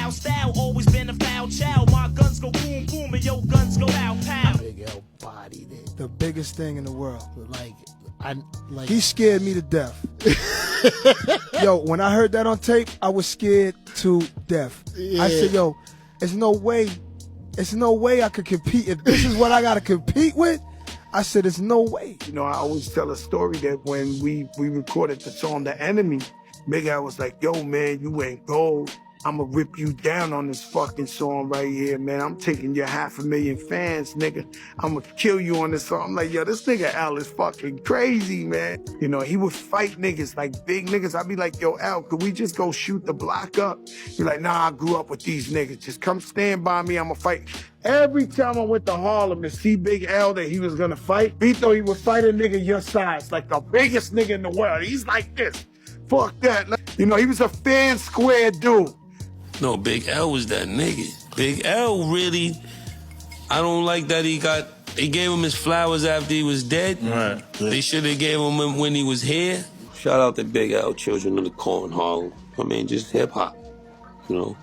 foul style, always been a foul child. My guns go boom boom and your guns go pow pow. Big L bodied it. The biggest thing in the world. He scared me to death. Yo, when I heard that on tape, I was scared to death. Yeah. I said, yo, there's no way I could compete. If this is what I gotta compete with, I said, there's no way. You know, I always tell a story that when we recorded the song The Enemy, Big Al was like, yo, man, you ain't gold. I'ma rip you down on this fucking song right here, man. I'm taking your 500,000 fans, nigga. I'ma kill you on this song. I'm like, yo, this nigga Al is fucking crazy, man. You know, he would fight niggas, like big niggas. I'd be like, yo, Al, could we just go shoot the block up? He's like, nah, I grew up with these niggas. Just come stand by me, I'ma fight. Every time I went to Harlem to see Big L that he was gonna fight, he thought he would fight a nigga your size, like the biggest nigga in the world. He's like this. Fuck that. You know, he was a fan square dude. No, Big L was that nigga. Big L really, I don't like that they gave him his flowers after he was dead. Right. They should have gave him when he was here. Shout out to Big L, Children of the Corn, Harlem. I mean, just hip hop, you know.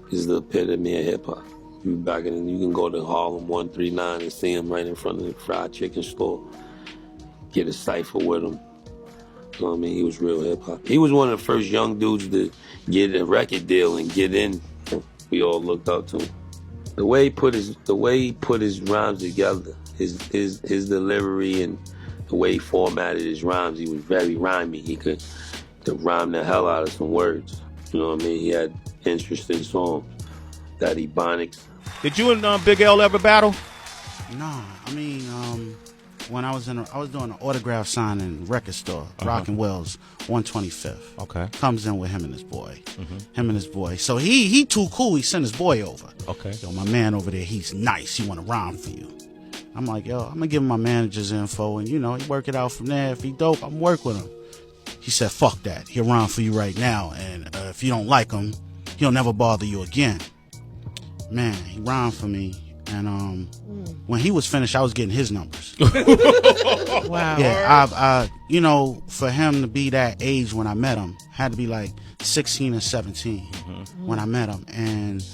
He's the epitome of hip hop. You can go to Harlem 139 and see him right in front of the fried chicken store. Get a cipher with him. You know what I mean? He was real hip hop. He was one of the first young dudes to get a record deal and get in. We all looked up to him. The way he put his rhymes together, his delivery and the way he formatted his rhymes, he was very rhymey. He could rhyme the hell out of some words. You know what I mean? He had interesting songs. Daddy Ebonics. Did you and Big L ever battle? Nah, I mean, when I was doing an autograph signing record store, Rock and Wells, 125th. Okay. Comes in with him and his boy. So he too cool. He sent his boy over. Okay. Yo, my man over there, he's nice. He want to rhyme for you. I'm like, yo, I'm gonna give him my manager's info, and you know, he work it out from there. If he dope, I'm work with him. He said, fuck that. He'll rhyme for you right now, and if you don't like him, he'll never bother you again. Man, he rhymed for me. And when he was finished, I was getting his numbers. Wow. Yeah, I you know, for him to be that age when I met him, had to be like 16 or 17 when I met him. And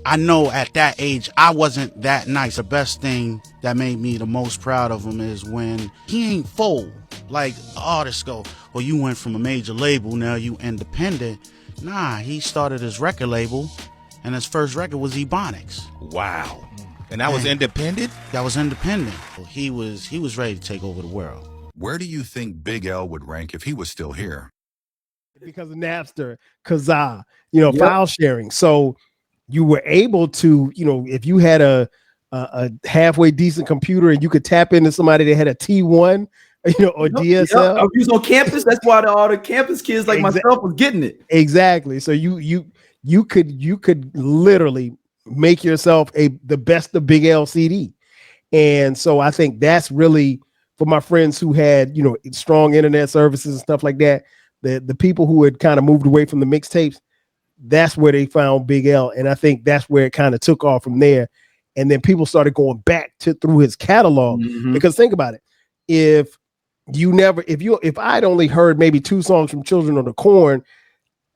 I know at that age, I wasn't that nice. The best thing that made me the most proud of him is when he ain't fold. Like artists go, well, you went from a major label, now you independent. Nah, he started his record label, and his first record was Ebonics. Wow. And that was independent? That was independent. He was ready to take over the world. Where do you think Big L would rank if he was still here? Because of Napster, Kazaa, file sharing. So you were able to, if you had a halfway decent computer and you could tap into somebody that had a T1, or DSL. I was on campus. That's why all the campus kids like myself was getting it. Exactly. So you could literally make yourself the best of Big L CD. And so I think that's really for my friends who had, strong internet services and stuff like that, the people who had kind of moved away from the mixtapes, that's where they found Big L. And I think that's where it kind of took off from there. And then people started going back through his catalog, because think about it. If I'd only heard maybe 2 songs from Children of the Corn,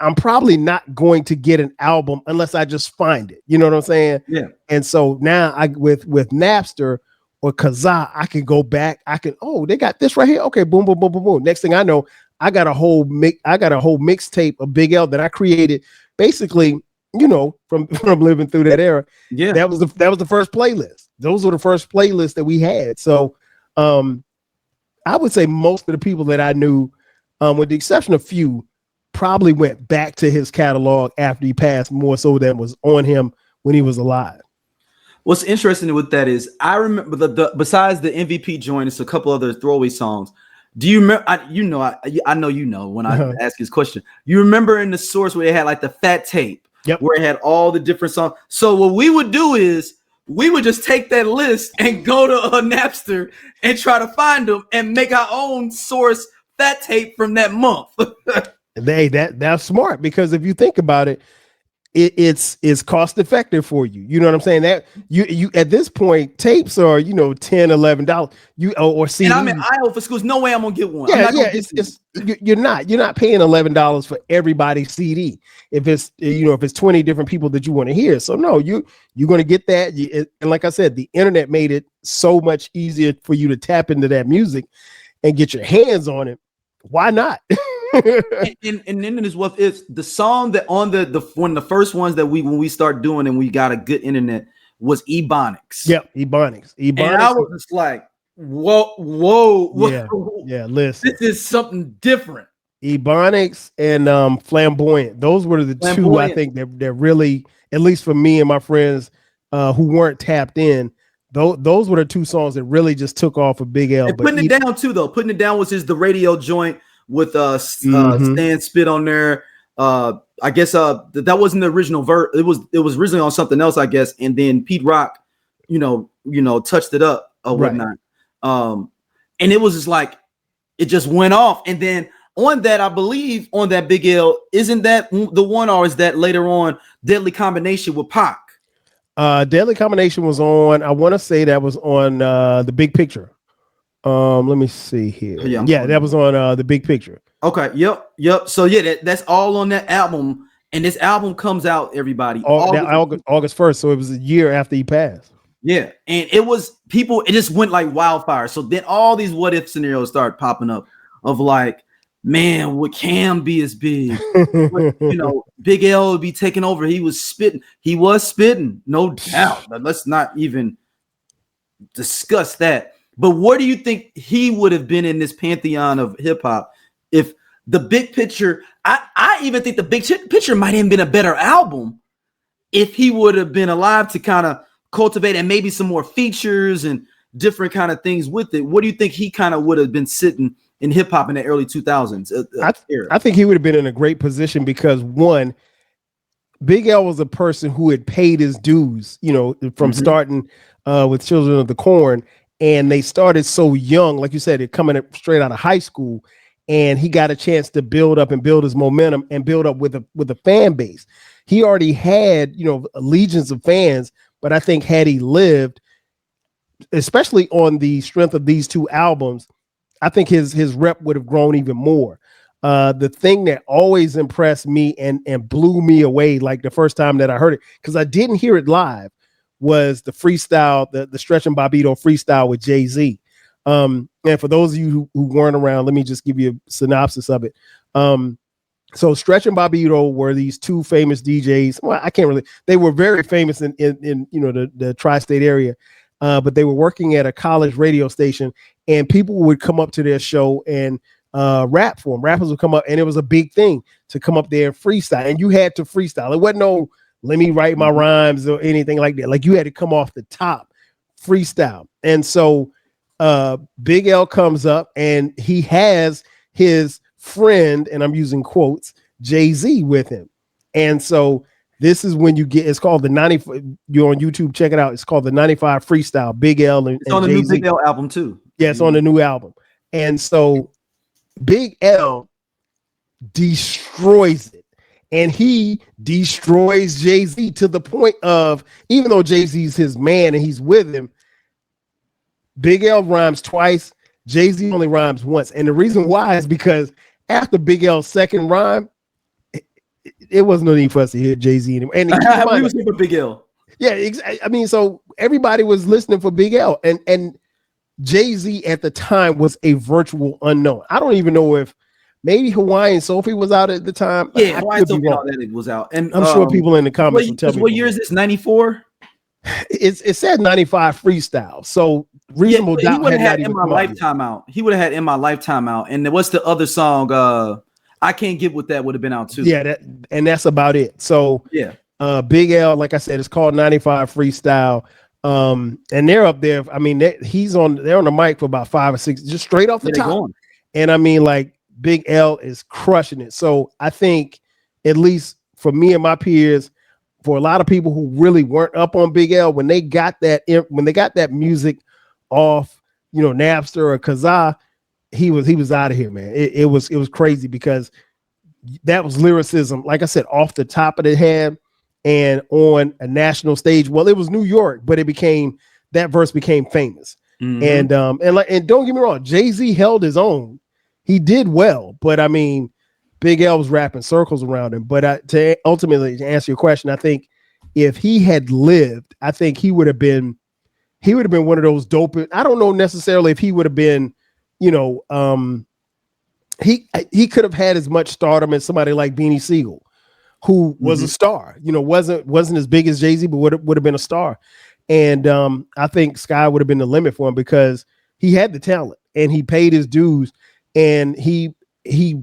I'm probably not going to get an album unless I just find it. You know what I'm saying? Yeah. And so now with Napster or Kazaa, I can go back. They got this right here. Okay, boom, boom, boom, boom, boom. Next thing I know, I got a whole mixtape of Big L that I created basically, from living through that era. Yeah. That was the first playlist. Those were the first playlists that we had. So I would say most of the people that I knew, with the exception of few, probably went back to his catalog after he passed more so than was on him when he was alive. What's interesting with that is I remember besides the MVP joint, it's a couple other throwaway songs. Do you remember? I know when I ask this question. You remember in the source where they had like the fat tape, where it had all the different songs. So what we would do is we would just take that list and go to a Napster and try to find them and make our own source fat tape from that month. That's smart, because if you think about it, it's cost effective for you. You know what I'm saying? That you at this point, tapes are, $10, $11. Or CDs. And I'm in Iowa for schools. No way I'm gonna get one. Yeah, you're not paying $11 for everybody's CD. If it's 20 different people that you want to hear. So no, you're gonna get that. And like I said, the internet made it so much easier for you to tap into that music and get your hands on it. Why not? and then is what it's the song that on the one of the first ones that when we start doing and we got a good internet was Ebonics. Yep, Ebonics. And I was just like, whoa. Yeah, listen. This is something different. Ebonics and Flamboyant. Those were the two I think they're really, at least for me and my friends who weren't tapped in. Those were the two songs that really just took off of Big L. And putting it down too, though. Putting it down was the radio joint with Stan Spit on there. I guess that wasn't the original verse. It was originally on something else, I guess. And then Pete Rock, touched it up or whatnot. And it was just like it just went off. And then on that, I believe on that Big L, isn't that the one, or is that later on Deadly Combination with Pac? Deadly Combination was on. I want to say that was on The Big Picture. Let me see here. Yeah, that was on The Big Picture. Okay. Yep. So yeah, that's all on that album, and this album comes out, everybody, August 1st. So it was a year after he passed. Yeah, and it just went like wildfire. So then all these what if scenarios start popping up of like, man, would Cam be as big? Big L would be taking over. He was spitting, no doubt. But let's not even discuss that. But where do you think he would have been in this pantheon of hip hop if the Big Picture? I even think the Big Picture might have been a better album if he would have been alive to kind of cultivate and maybe some more features and different kind of things with it. What do you think he kind of would have been sitting in hip hop in the early 2000s? I think he would have been in a great position because one, Big L was a person who had paid his dues, from starting with Children of the Corn. And they started so young, like you said, they're coming up straight out of high school, and he got a chance to build up and build his momentum and build up with a fan base. He already had, legions of fans, but I think had he lived, especially on the strength of these two albums, I think his rep would have grown even more. The thing that always impressed me and blew me away, like the first time that I heard it, because I didn't hear it live, was the freestyle, the Stretch and Bobbito freestyle with Jay-Z. And for those of you who weren't around, let me just give you a synopsis of it. So Stretch and Bobbito were these two famous DJs. Well, they were very famous in the tri-state area, but they were working at a college radio station, and people would come up to their show and rap for them. Rappers would come up, and it was a big thing to come up there and freestyle, and you had to freestyle. It wasn't no, let me write my rhymes or anything like that. Like you had to come off the top, freestyle. And so Big L comes up and he has his friend, and I'm using quotes, Jay-Z with him. And so this is when it's called the 95, you're on YouTube, check it out. It's called the 95 Freestyle, Big L and it's on the Jay-Z. new Big L album too. Yeah, it's on the new album. And so Big L destroys it. And he destroys Jay-Z to the point of, even though Jay-Z's his man and he's with him, Big L rhymes twice, Jay-Z only rhymes once. And the reason why is because after Big L's second rhyme, it wasn't no need for us to hear Jay-Z anymore. And we was here for Big L. Yeah, I mean, so everybody was listening for Big L. And Jay-Z at the time was a virtual unknown. I don't even know if maybe Hawaiian Sophie was out at the time. Yeah, Hawaiian Sophie that was out. And I'm sure people in the comments will tell me. What year is this? 94? It said 95 freestyle. So Reasonable Doubt. He would have had In My Lifetime out. He would have had In My Lifetime out. And what's the other song? I Can't Get With That would have been out too. Yeah, that's about it. So yeah, Big L, like I said, it's called 95 freestyle. And they're up there. I mean, they're on the mic for about 5 or 6, just straight off the top. Going. And I mean, like, Big L is crushing it. So I think, at least for me and my peers, for a lot of people who really weren't up on Big L, when they got that music off, Napster or Kazaa, he was out of here, man. It was crazy because that was lyricism, like I said, off the top of the head. and on a national stage. Well, it was New York, but that verse became famous. And don't get me wrong, Jay-Z held his own. He did well, but I mean, Big L was wrapping circles around him. But to answer your question, I think if he had lived, I think he would have been one of those dope. I don't know necessarily if he would have been, he could have had as much stardom as somebody like Beanie Siegel, who was a star. Wasn't as big as Jay-Z, but would have been a star. And I think Sky would have been the limit for him because he had the talent and he paid his dues, and he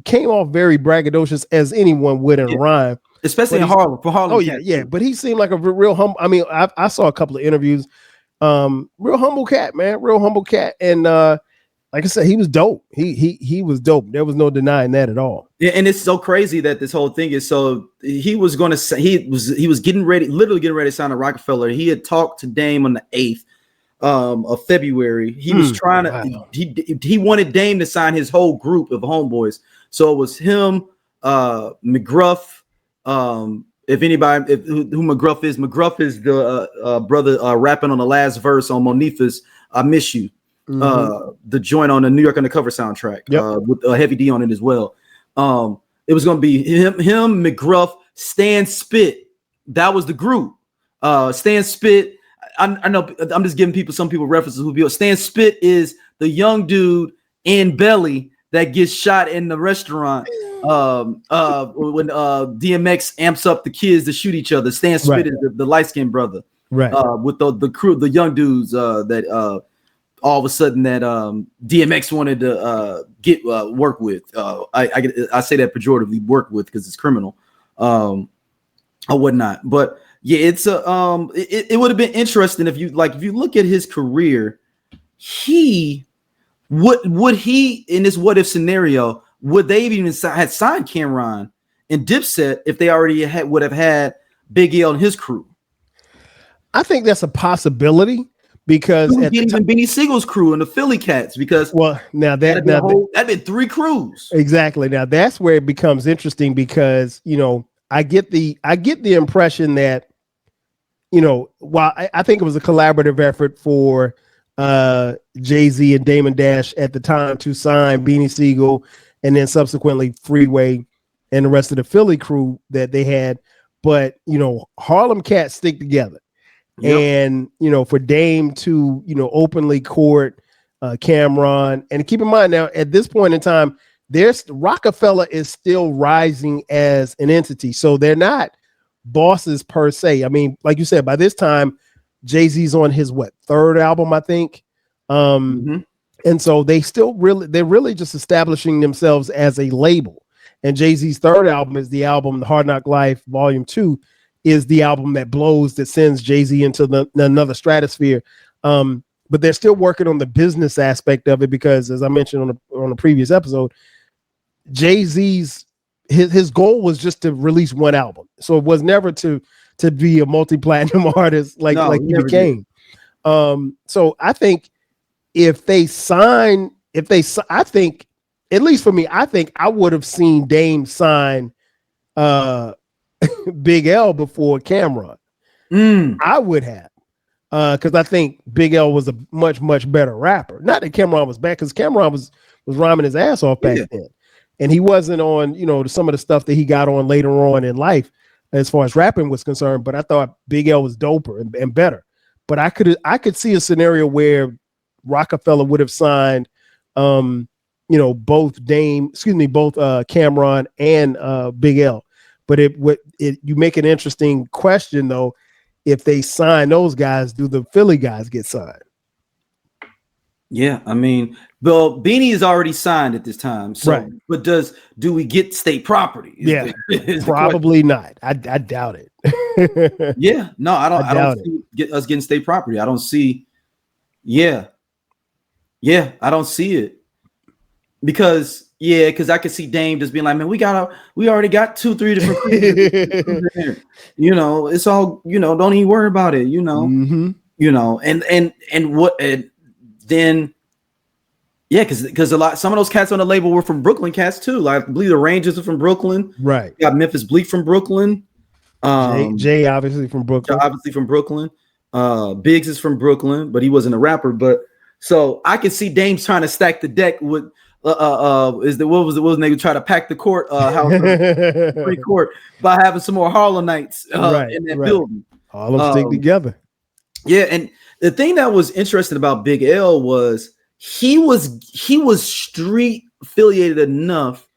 came off very braggadocious as anyone would in a rhyme, especially in Harlem. For Harlem, oh yeah. But he seemed like a real humble. I mean, I saw a couple of interviews. Real humble cat, man. Real humble cat, and like I said, he was dope. He was dope. There was no denying that at all. Yeah, and it's so crazy that this whole thing is so. He was going to. He was getting ready, literally getting ready to sign a Roc-a-fella. He had talked to Dame on the 8th of February. He was trying to. He wanted Dame to sign his whole group of homeboys. So it was him, McGruff. If anybody, who McGruff is the brother rapping on the last verse on Monifa's "I Miss You." The joint on the New York Undercover soundtrack, with a Heavy D on it as well. It was going to be him, McGruff, Stan Spit. That was the group. Stan Spit. I know I'm just giving some people references who be. Stan Spit is the young dude in Belly that gets shot in the restaurant when DMX amps up the kids to shoot each other. Stan Spit is the light-skinned brother, right? With the crew, the young dudes that all of a sudden that DMX wanted to get work with. I say that pejoratively, work with, because it's criminal or whatnot. But yeah, it's it would have been interesting if you look at his career. He would he in this what if scenario, would they have even had signed Cameron and Dipset if they already would have had Big L and his crew? I think that's a possibility. Because even Beanie Siegel's crew and the Philly Cats, because that'd been 3 crews. Exactly. Now that's where it becomes interesting, because I get the impression that while I think it was a collaborative effort for Jay-Z and Damon Dash at the time to sign Beanie Siegel and then subsequently Freeway and the rest of the Philly crew that they had, but Harlem Cats stick together. Yep. And for Dame to openly court Cameron, and keep in mind now at this point in time, Roc-a-fella is still rising as an entity, so they're not bosses per se. I mean, like you said, by this time Jay-Z's on his 3rd album, I think, and so they're really just establishing themselves as a label. And Jay-Z's 3rd album is the album The Hard Knock Life Volume 2. Is the album that blows, that sends Jay-Z into another stratosphere. But they're still working on the business aspect of it, because as I mentioned on a previous episode, Jay-Z's his goal was just to release one album. So it was never to be a multi-platinum artist like he became. So I think I think, at least for me, I think I would have seen Dame sign Big L before Cameron. I would have, because I think Big L was a much better rapper. Not that Cameron was bad, because Cameron was rhyming his ass off back then, and he wasn't on some of the stuff that he got on later on in life as far as rapping was concerned. But I thought Big L was doper and better. But I could see a scenario where Roc-a-fella would have signed both Cameron and Big L. But you make an interesting question though. If they sign those guys, do the Philly guys get signed? Yeah, I mean, Beanie is already signed at this time. So, right. But do we get state property? Is probably not. I doubt it. Yeah, no, I don't see us getting state property. I don't see. Yeah, I don't see it, because I could see Dame just being like, man, we already got 2-3 different it's all, don't even worry about it, because some of those cats on the label were from Brooklyn cats too. Like, I believe the Rangers are from Brooklyn, right? You got Memphis Bleak from Brooklyn. Jay obviously from Brooklyn. Biggs is from Brooklyn, but he wasn't a rapper. But so I could see Dame's trying to stack the deck with what was the nigga try to pack the court free court by having some more Harlem Nights in that building. All of them stick together. Yeah, and the thing that was interesting about Big L was he was street affiliated enough,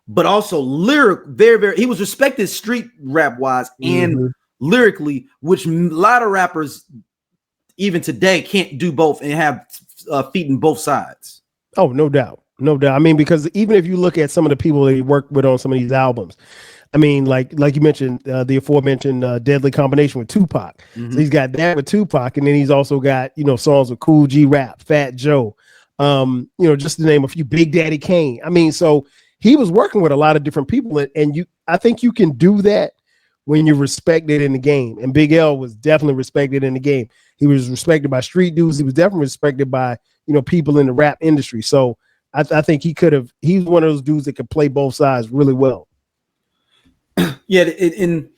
but also he was respected street rap wise and lyrically, which a lot of rappers even today can't do both and have feet in both sides. Oh, no doubt. I mean, because even if you look at some of the people that he worked with on some of these albums, I mean, like you mentioned, the aforementioned Deadly Combination with Tupac. So he's got that with Tupac, and then he's also got, songs with Cool G Rap, Fat Joe, just to name a few, Big Daddy Kane. I mean, so he was working with a lot of different people, and I think you can do that when you're respected in the game. And Big L was definitely respected in the game. He was respected by street dudes. He was definitely respected by, people in the rap industry. So I think he's one of those dudes that could play both sides really well. Yeah. In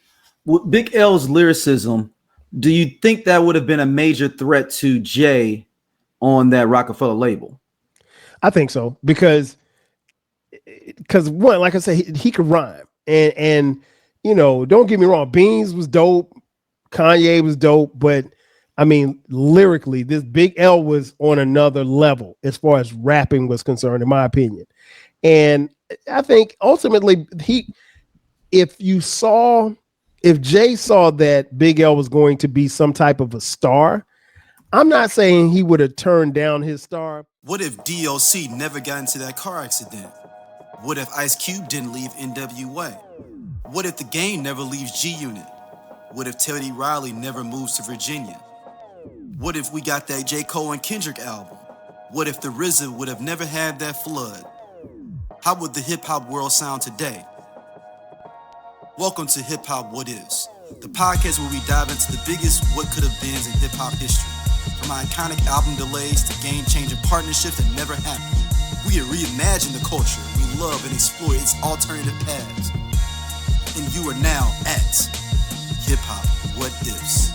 Big L's lyricism, do you think that would have been a major threat to Jay on that Roc-a-fella label? I think so, because one, like I said, he could rhyme, and don't get me wrong, Beans was dope, Kanye was dope, but I mean, lyrically, this Big L was on another level as far as rapping was concerned, in my opinion. And I think ultimately if Jay saw that Big L was going to be some type of a star, I'm not saying he would have turned down his star. What if DLC never got into that car accident? What if Ice Cube didn't leave NWA? What if the Game never leaves G-Unit? What if Teddy Riley never moves to Virginia? What if we got that J. Cole and Kendrick album? What if the RZA would have never had that flood? How would the hip-hop world sound today? Welcome to Hip Hop What Ifs, the podcast where we dive into the biggest what could have beens in hip-hop history. From iconic album delays to game-changing partnerships that never happened. We reimagine the culture we love and explore its alternative paths. And you are now at Hip Hop What Ifs.